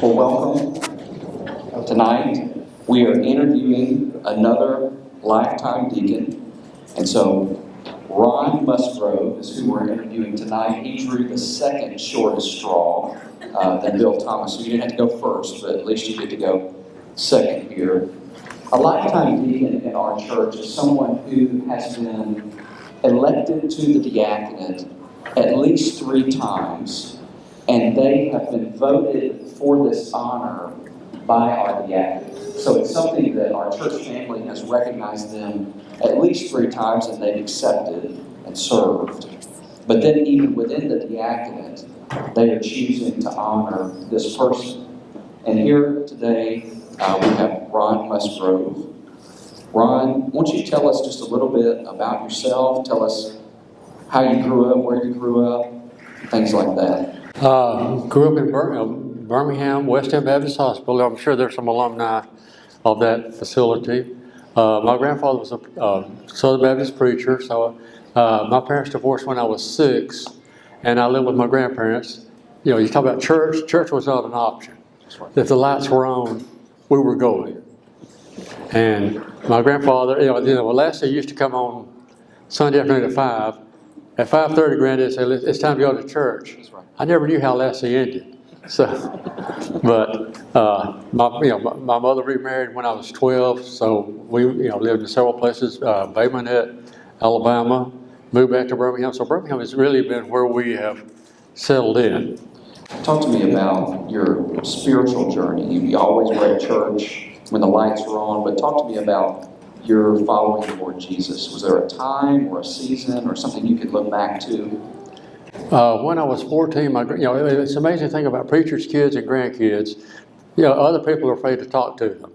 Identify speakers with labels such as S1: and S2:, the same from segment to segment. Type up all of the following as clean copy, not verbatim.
S1: Well, welcome. Tonight, we are interviewing another lifetime deacon. And so, Ron Musgrove is who we're interviewing tonight. He drew the second shortest straw than Bill Thomas. So you didn't have to go first, but at least you get to go second here. A lifetime deacon in our church is someone who has been elected to the diaconate at least 3 times, and they have been voted for this honor by our diaconate. So it's something that our church family has recognized them at least 3 times, and they've accepted and served. But then even within the diaconate, they are choosing to honor this person. And here today, we have Ron Musgrove. Ron, won't you tell us just a little bit about yourself? Tell us how you grew up, where you grew up, things like that.
S2: Grew up in Birmingham, West End Baptist Hospital. I'm sure there's some alumni of that facility. My grandfather was a Southern Baptist preacher, so my parents divorced when I was 6, and I lived with my grandparents. You know, you talk about church. Church was not an option. If the lights were on, we were going. And my grandfather, Lassie used to come on Sunday afternoon at 5. At 5:30, Granddad said, "It's time to go to church."
S1: Right.
S2: I never knew how Lassie ended. So, but my mother remarried when I was 12, so we lived in several places. Bay Minette, Alabama, moved back to Birmingham. So Birmingham has really been where we have settled in.
S1: Talk to me about your spiritual journey. You always were at church when the lights were on, but talk to me about your following the Lord Jesus. Was there a time or a season or something you could look back to?
S2: When I was 14, it's an amazing thing about preachers' kids and grandkids. Other people are afraid to talk to them.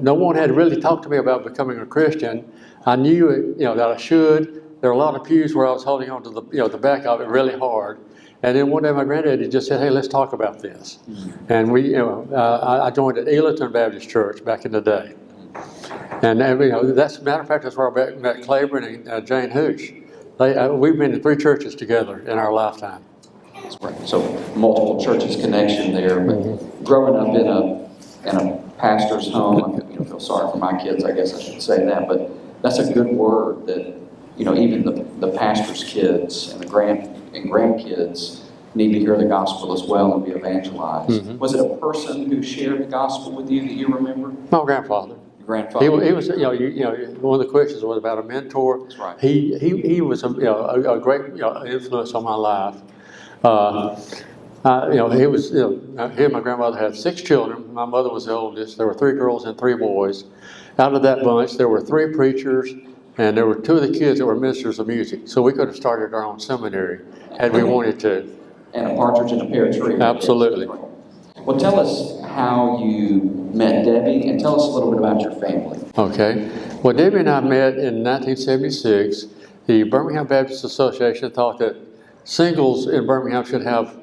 S2: No one had really talked to me about becoming a Christian. I knew it, that I should. There were a lot of pews where I was holding on to the back of it really hard. And then one day my granddaddy just said, "Hey, let's talk about this." Mm-hmm. And I joined at Eagleton Baptist Church back in the day. And that's, matter of fact, that's where I met Claiborne and Jane Hoosh. We've been in 3 churches together in our lifetime.
S1: That's right. So multiple churches connection there. But growing up in a pastor's home, I feel sorry for my kids. I guess I should say that. But that's a good word that even the pastor's kids and the grandkids need to hear the gospel as well and be evangelized. Mm-hmm. Was it a person who shared the gospel with you that you remember?
S2: My grandfather.
S1: Grandfather.
S2: He was, one of the questions was about a mentor.
S1: That's right.
S2: He was a great influence on my life. He was, he and my grandmother had 6 children. My mother was the oldest. There were 3 girls and 3 boys. Out of that bunch, there were 3 preachers, and there were 2 of the kids that were ministers of music. So we could have started our own seminary had we wanted to.
S1: And a partridge in a pear tree.
S2: Absolutely.
S1: Well, tell us how you met Debbie, and tell us a little bit about your family.
S2: Okay. Well, Debbie and I met in 1976. The Birmingham Baptist Association thought that singles in Birmingham should have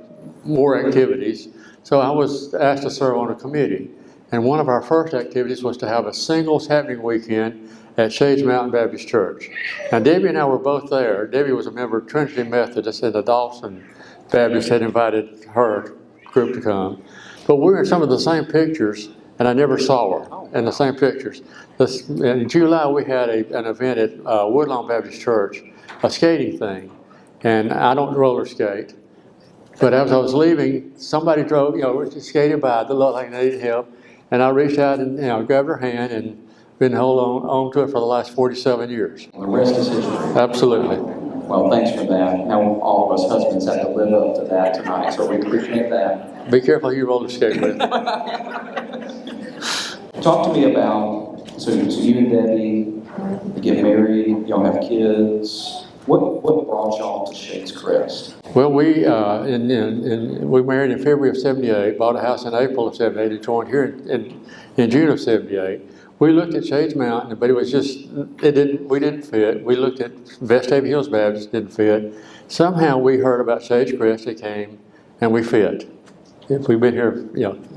S2: more activities. So I was asked to serve on a committee. And one of our first activities was to have a singles happening weekend at Shades Mountain Baptist Church. Now, Debbie and I were both there. Debbie was a member of Trinity Methodist, and the Dawson Baptist had invited her group to come. But we were in some of the same pictures, and I never saw her in the same pictures. In July, we had an event at Woodlawn Baptist Church, a skating thing. And I don't roller skate. But as I was leaving, somebody drove, skating by that looked like they needed help. And I reached out and grabbed her hand and been holding on to it for the last 47 years.
S1: The rest is history.
S2: Absolutely.
S1: Well, thanks for that. Now, all of us husbands have to live up to that tonight, so we appreciate that.
S2: Be careful who you roller skate with.
S1: Talk to me about, so you and Debbie, you get married, y'all have kids. What brought y'all to Shades Crest?
S2: Well, we married in February of 78, bought a house in April of 78, and joined here in June of 78. We looked at Shades Mountain, but it was just, we didn't fit. We looked at Vestavia Hills Baptist, didn't fit. Somehow we heard about Shades Crest, it came, and we fit. We've been here,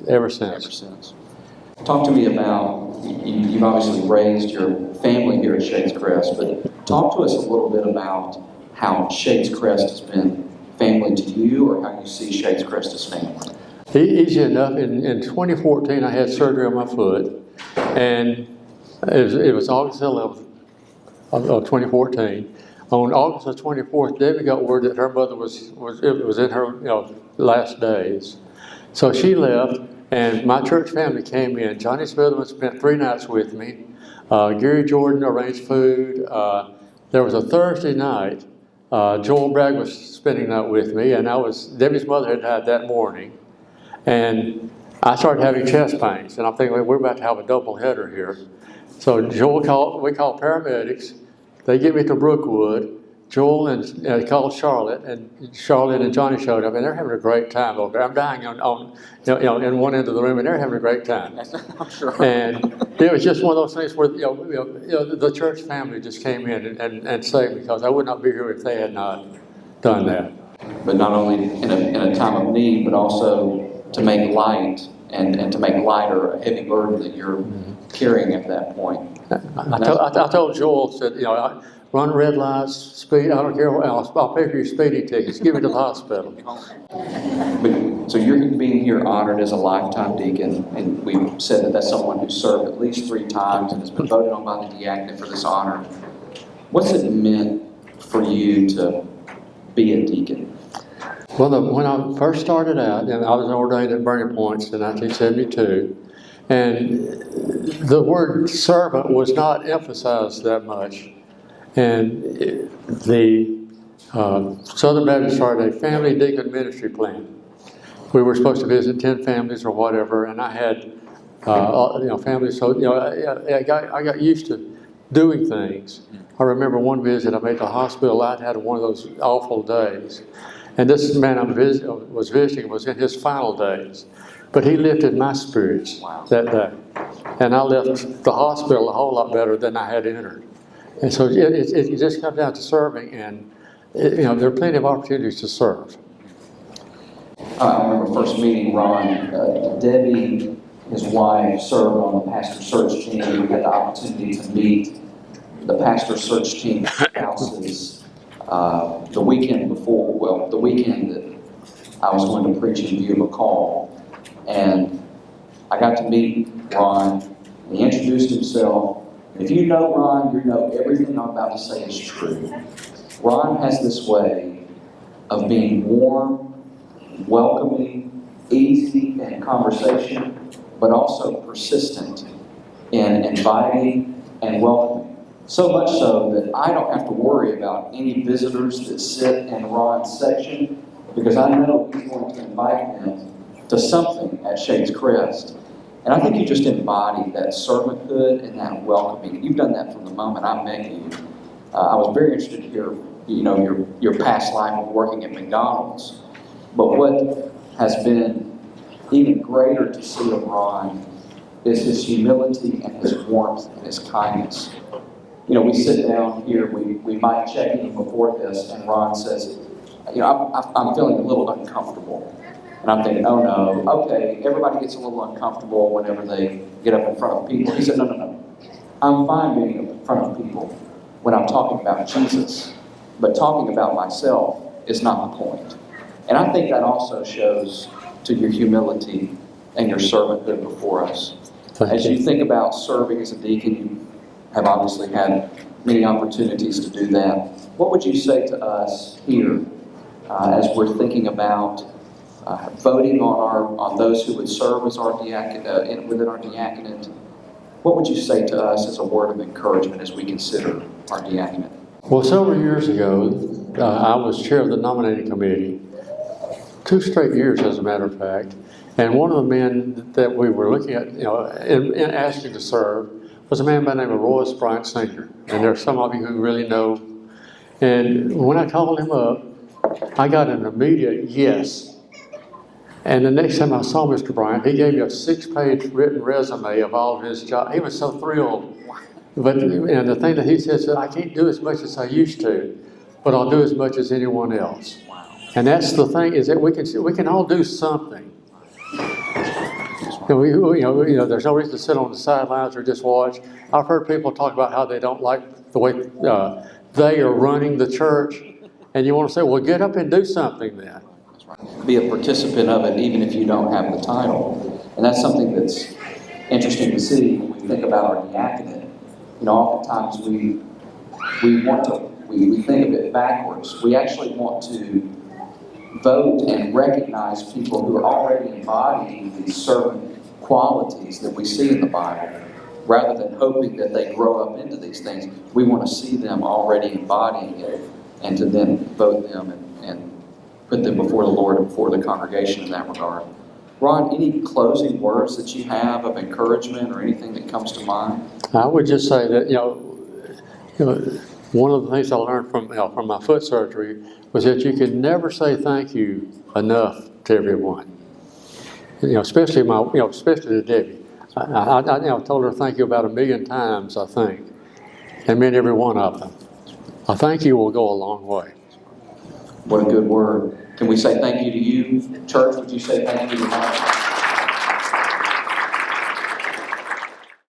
S2: ever since.
S1: Talk to me about, you've obviously raised your family here at Shades Crest, but talk to us a little bit about how Shades Crest has been family family to you, or how you see Shades Crest as family?
S2: Easy enough. In 2014, I had surgery on my foot, and it was August 11th of 2014. On August the 24th, Debbie got word that her mother was in her last days. So she left, and my church family came in. Johnny Smithman spent 3 nights with me. Gary Jordan arranged food. There was a Thursday night. Joel Bragg was spending that with me, and Debbie's mother had died that morning. And I started having chest pains, and I'm thinking, well, we're about to have a double header here. So we called paramedics. They get me to Brookwood. Joel and called Charlotte and Johnny showed up, and they're having a great time over there. I'm dying in one end of the room, and they're having a great time.
S1: I'm sure.
S2: And it was just one of those things where the church family just came in and saved me, because I would not be here if they had not done that.
S1: But not only in a time of need, but also to make light and to make lighter a heavy burden that you're carrying at that point.
S2: I told Joel, said, run red lights, speed, I don't care what else, I'll pay for your speeding tickets, give me to the hospital.
S1: But, so you're being here honored as a lifetime deacon, and we've said that that's someone who served at least 3 times and has been voted on by the diaconate for this honor. What's it meant for you to be a deacon?
S2: Well, when I first started out, and I was ordained at Burning Points in 1972, and the word servant was not emphasized that much. And the Southern Baptist started a family deacon ministry plan. We were supposed to visit 10 families or whatever, and I had families. So I got used to doing things. I remember one visit I made to the hospital. I'd had one of those awful days, and this man I was visiting was in his final days, but he lifted my spirits that day, and I left the hospital a whole lot better than I had entered. And so it just comes down to serving, and there are plenty of opportunities to serve.
S1: I remember first meeting Ron. Debbie, his wife, served on the pastor search team. We had the opportunity to meet the pastor search team spouses the weekend that I was going to preach in view of a call. And I got to meet Ron. He introduced himself. If you know Ron, you know everything I'm about to say is true. Ron has this way of being warm, welcoming, easy in conversation, but also persistent in inviting and welcoming. So much so that I don't have to worry about any visitors that sit in Ron's section, because I know he's going to invite them to something at Shades Crest. And I think you just embody that servanthood and that welcoming. And you've done that from the moment I met you. I was very interested to hear, your past life of working at McDonald's. But what has been even greater to see of Ron is his humility and his warmth and his kindness. We sit down here, we might check in before this, and Ron says, I'm feeling a little uncomfortable. And I'm thinking, oh no, okay, everybody gets a little uncomfortable whenever they get up in front of people. He said, no. I'm fine being up in front of people when I'm talking about Jesus, but talking about myself is not the point. And I think that also shows to your humility and your servanthood before us. As you think about serving as a deacon, you have obviously had many opportunities to do that. What would you say to us here as we're thinking about voting on those who would serve as our diaconate, within our diaconate? What would you say to us as a word of encouragement as we consider our diaconate?
S2: Well, several years ago, I was chair of the nominating committee, 2 straight years as a matter of fact, and one of the men that we were looking at, in asking to serve, was a man by the name of Royce Bryant Sr., and there are some of you who really know. And when I called him up, I got an immediate yes. And the next time I saw Mr. Bryant, he gave me a 6-page written resume of all of his jobs. He was so thrilled. But the thing that he said, I can't do as much as I used to, but I'll do as much as anyone else. And that's the thing, is that we can all do something. There's no reason to sit on the sidelines or just watch. I've heard people talk about how they don't like the way they are running the church. And you want to say, well, get up and do something then.
S1: Be a participant of it, even if you don't have the title. And that's something that's interesting to see when we think about our diaconate. You know, oftentimes we think of it backwards. We actually want to vote and recognize people who are already embodying these servant qualities that we see in the Bible. Rather than hoping that they grow up into these things, we want to see them already embodying it and to then vote them and put them before the Lord and before the congregation in that regard. Ron, any closing words that you have of encouragement or anything that comes to mind?
S2: I would just say that, one of the things I learned from my foot surgery was that you can never say thank you enough to everyone. Especially especially to Debbie. I told her thank you about 1 million times, I think, and meant every one of them. A thank you will go a long way.
S1: What a good word. Can we say thank you to you? Church, would you say thank you to Mike?